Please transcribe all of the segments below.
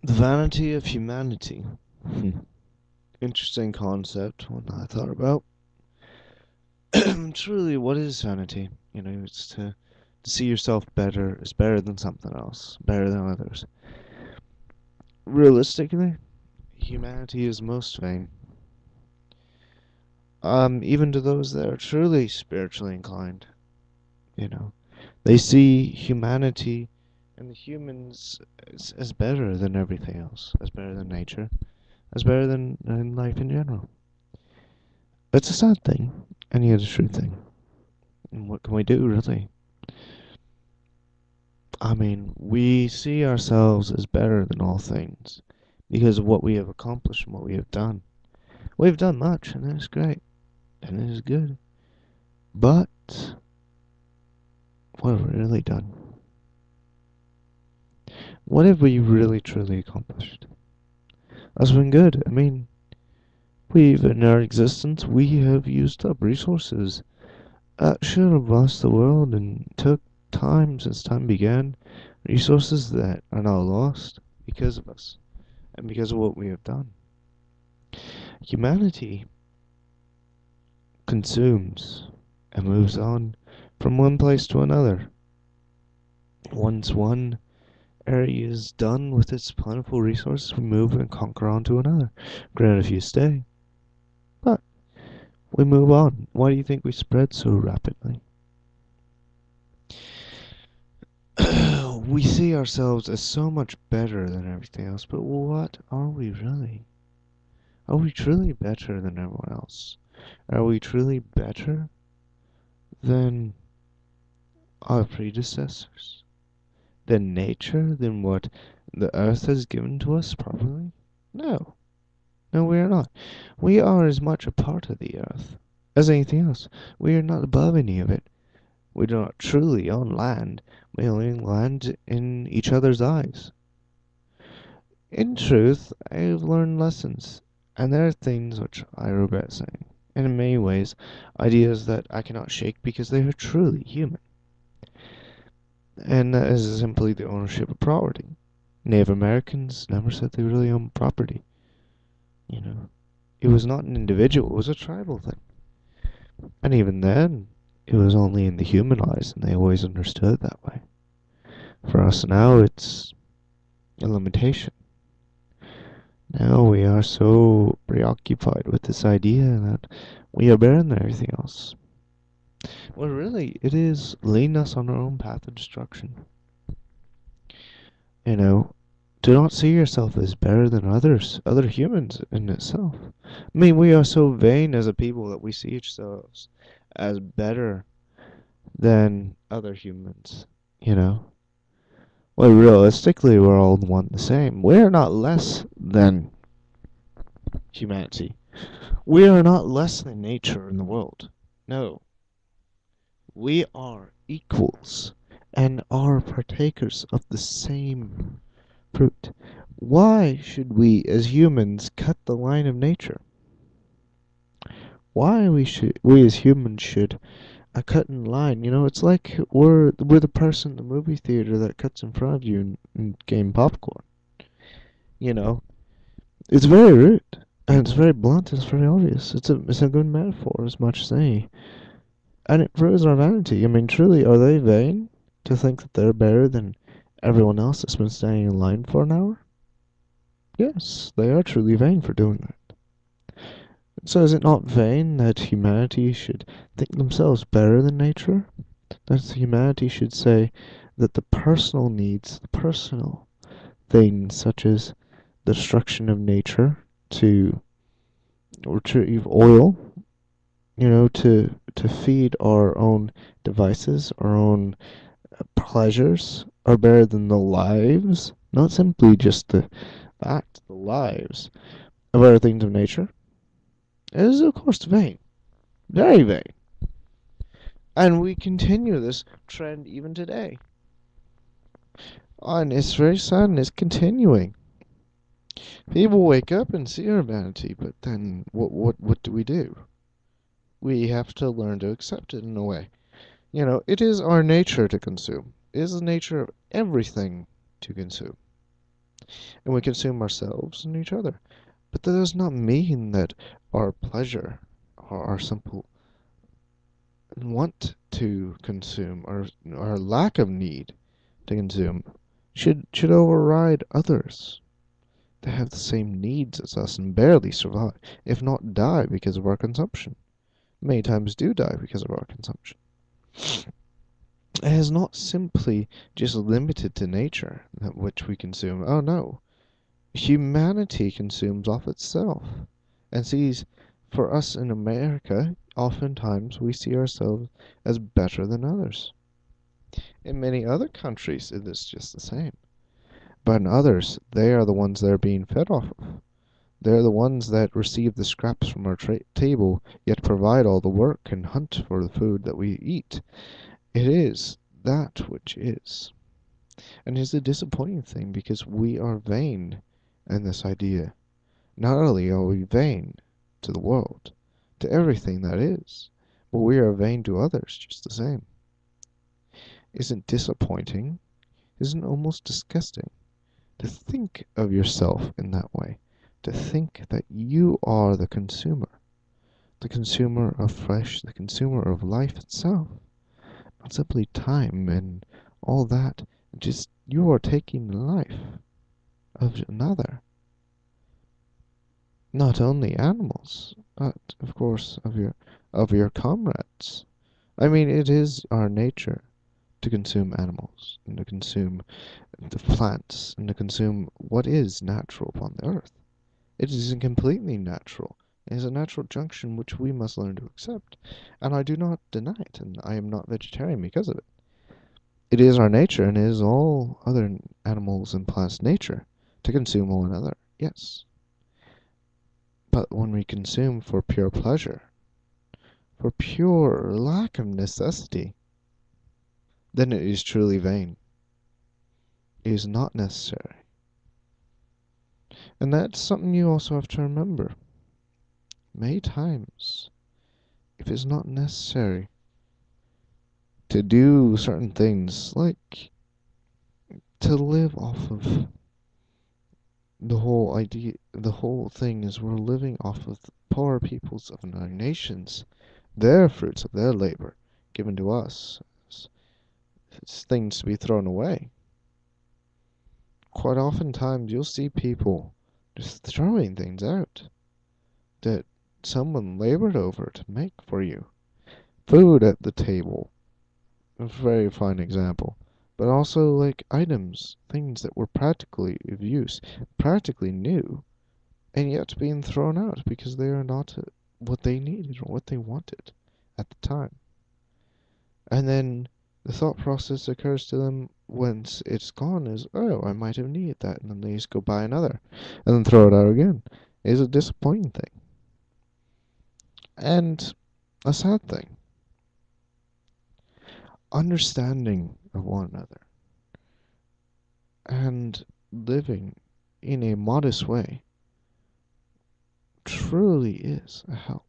The vanity of humanity. Interesting concept, one I thought about. Truly, what is vanity? It's to see yourself better is better than something else, better than others. Realistically, humanity is most vain. Even to those that are truly spiritually inclined, you know, they see humanity and the humans as better than everything else, as better than nature, as better than life in general. It's a sad thing, and yet a true thing. And what can we do, really? I mean, we see ourselves as better than all things because of what we have accomplished and what we have done. We've done much, and it is great, and it is good. But what have we really done? What have we really truly accomplished? That's been good. I mean, in our existence, we have used up resources that should have lost the world and took time since time began. Resources that are now lost because of us and because of what we have done. Humanity consumes and moves on from one place to another. Once one area is done with its plentiful resources, we move and conquer on to another. Granted, if you stay, but we move on. Why do you think we spread so rapidly? We see ourselves as so much better than everything else, but what are we really? Are we truly better than everyone else? Are we truly better than our predecessors? Than nature? Than what the earth has given to us properly? No. No, we are not. We are as much a part of the earth as anything else. We are not above any of it. We do not truly own land. We only land in each other's eyes. In truth, I have learned lessons, and there are things which I regret saying, and in many ways, ideas that I cannot shake because they are truly human. And that is simply the ownership of property. Native Americans never said they really owned property. You know, it was not an individual, it was a tribal thing. And even then, it was only in the human eyes, and they always understood it that way. For us now, it's a limitation. Now we are so preoccupied with this idea that we are better than everything else. Well, really, it is leading us on our own path of destruction. You know, do not see yourself as better than others, other humans in itself. I mean, we are so vain as a people that we see ourselves as better than other humans, you know? Well, realistically, we're all one the same. We're not less than humanity. We are not less than nature in the world. No. We are equals and are partakers of the same fruit. Why should we as humans cut the line of nature? Why we as humans should cut in line? It's like we're the person in the movie theater that cuts in front of you and game popcorn. You know, it's very rude and it's very blunt. It's very obvious. It's a good metaphor as much as any, and it proves our vanity. I mean, truly, are they vain to think that they're better than everyone else that's been standing in line for an hour? Yes, they are truly vain for doing that. So is it not vain that humanity should think themselves better than nature? That humanity should say that the personal needs, the personal things such as the destruction of nature to retrieve oil, to feed our own devices, our own pleasures, are better than the lives, not simply just the lives of other things of nature. It is, of course, vain. Very vain. And we continue this trend even today. And it's very sad and it's continuing. People wake up and see our vanity, but then what do we do? We have to learn to accept it in a way. It is our nature to consume. It is the nature of everything to consume. and we consume ourselves and each other. But that does not mean that our pleasure or our simple want to consume or our lack of need to consume should override others that have the same needs as us and barely survive, if not die because of our consumption. Many times do die because of our consumption. It is not simply just limited to nature, that which we consume. Oh no. Humanity consumes off itself and sees, for us in America, oftentimes we see ourselves as better than others. In many other countries, it is just the same. But in others, they are the ones that are being fed off of. They're the ones that receive the scraps from our table, yet provide all the work and hunt for the food that we eat. It is that which is. And it's a disappointing thing because we are vain in this idea. Not only are we vain to the world, to everything that is, but we are vain to others just the same. Isn't disappointing? Isn't almost disgusting? To think of yourself in that way. To think that you are the consumer of flesh, the consumer of life itself, not simply time and all that. Just you are taking the life of another. Not only animals, but of course of your comrades. I mean, it is our nature to consume animals and to consume the plants and to consume what is natural upon the earth. It is completely natural. It is a natural junction which we must learn to accept. And I do not deny it, and I am not vegetarian because of it. It is our nature, and it is all other animals and plants' nature to consume one another, yes. But when we consume for pure pleasure, for pure lack of necessity, then it is truly vain. It is not necessary. And that's something you also have to remember. Many times, if it's not necessary to do certain things, like to live off of the whole idea, the whole thing is we're living off of the poor peoples of our nations, their fruits of their labor given to us as things to be thrown away. Quite oftentimes you'll see people just throwing things out that someone labored over to make for you. Food at the table, a very fine example. But also like items, things that were practically of use, practically new, and yet being thrown out because they are not what they needed or what they wanted at the time. And then the thought process occurs to them once it's gone is, oh, I might have needed that, and then they just go buy another and then throw it out again. It is a disappointing thing. And a sad thing. Understanding of one another and living in a modest way truly is a help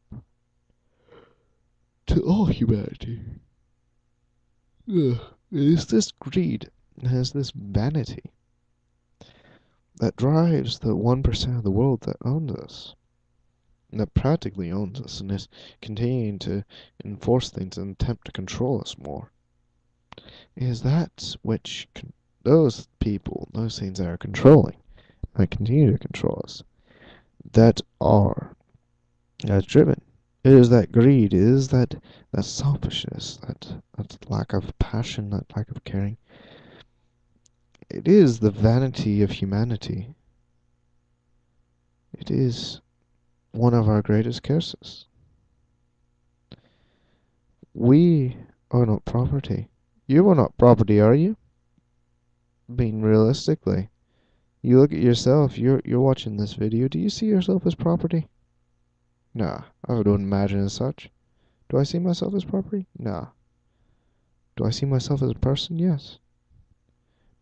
to all humanity. Ugh. It is this greed, it has this vanity that drives the 1% of the world that owns us, and that practically owns us, and is continuing to enforce things and attempt to control us more. It is that which those people, those things that are controlling, and continue to control us, that are driven. It is that greed, it is that selfishness, that lack of passion, that lack of caring. It is the vanity of humanity. It is one of our greatest curses. We are not property. You are not property, are you? Being realistically, you look at yourself, you're watching this video, do you see yourself as property? Nah, I wouldn't imagine as such. Do I see myself as property? Nah. Do I see myself as a person? Yes.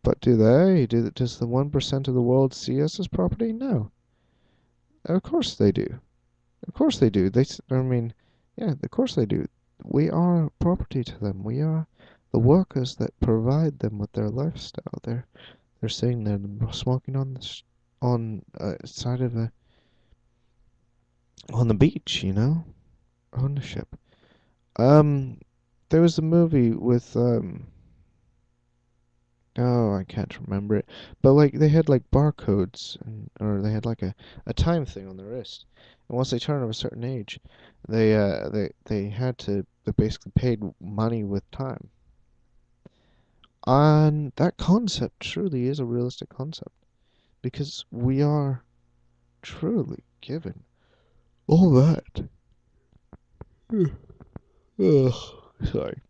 But does the 1% of the world see us as property? No. Of course they do. Of course they do. Yeah, of course they do. We are property to them. We are the workers that provide them with their lifestyle, They're sitting there smoking on on side of the on the beach, ownership. Um, there was a movie with oh, I can't remember it, but like they had like barcodes or they had like a time thing on their wrist, and once they turned of a certain age, they had to they basically paid money with time. And that concept truly is a realistic concept because we are truly given all that. Ugh, sorry.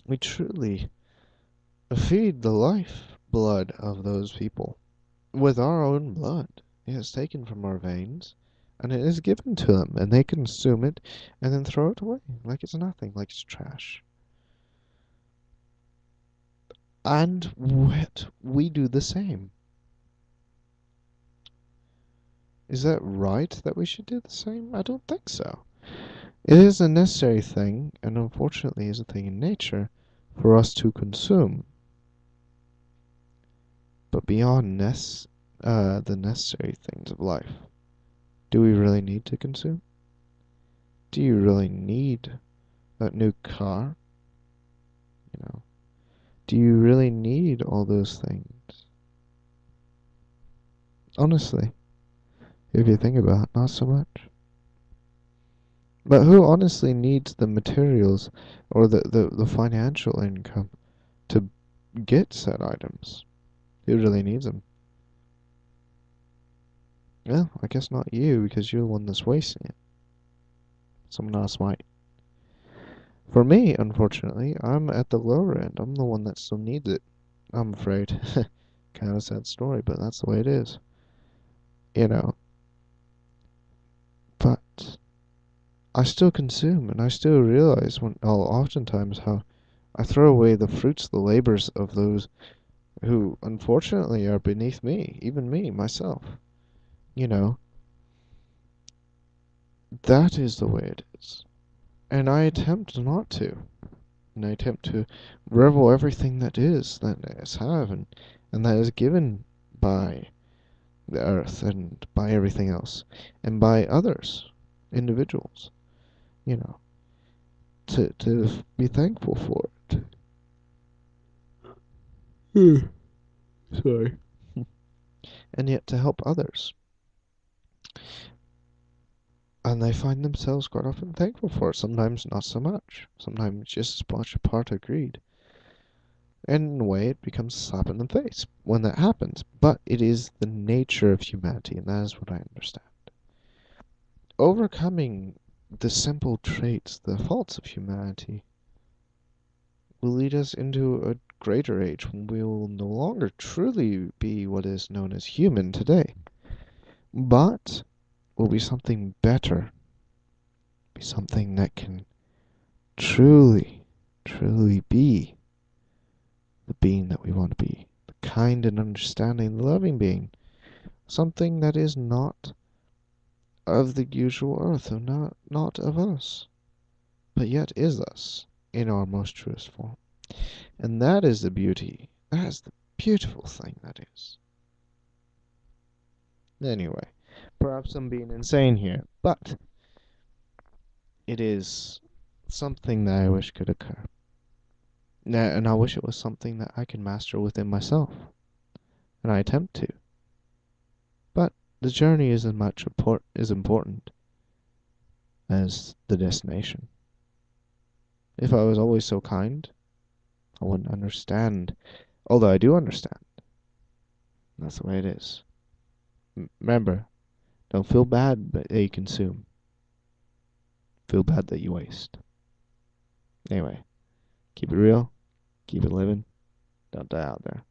We truly feed the life blood of those people with our own blood. It is taken from our veins and it is given to them, and they consume it and then throw it away like it's nothing, like it's trash. And what we do the same. Is that right that we should do the same? I don't think so. It is a necessary thing, and unfortunately is a thing in nature, for us to consume. But beyond the necessary things of life, do we really need to consume? Do you really need that new car? You know, do you really need all those things? Honestly, if you think about it, not so much. But who honestly needs the materials or the financial income to get said items? Who really needs them? Well, I guess not you, because you're the one that's wasting it. Someone else might. For me, unfortunately, I'm at the lower end. I'm the one that still needs it. I'm afraid. Kind of a sad story, but that's the way it is. You know. But I still consume, and I still realize oftentimes how I throw away the fruits, the labors of those who, unfortunately, are beneath me, even me, myself. You know, that is the way it is. And I attempt not to. And I attempt to revel everything that is have and that is given by the earth and by everything else and by others, individuals, you know, to be thankful for it. Sorry. And yet to help others. And they find themselves quite often thankful for it. Sometimes not so much. Sometimes just as much a part of greed. And in a way, it becomes a slap in the face when that happens. But it is the nature of humanity, and that is what I understand. Overcoming the simple traits, the faults of humanity, will lead us into a greater age when we will no longer truly be what is known as human today, but will be something better, be something that can truly, truly be the being that we want to be, the kind and understanding, loving being, something that is not of the usual earth, or not of us, but yet is us in our most truest form. And that is the beauty. That is the beautiful thing that is. Anyway, perhaps I'm being insane here, but it is something that I wish could occur. And I wish it was something that I can master within myself. And I attempt to. But the journey is as important as the destination. If I was always so kind, I wouldn't understand. Although I do understand. That's the way it is. Remember, don't feel bad that you consume. Feel bad that you waste. Anyway, keep it real, keep it living, don't die out there.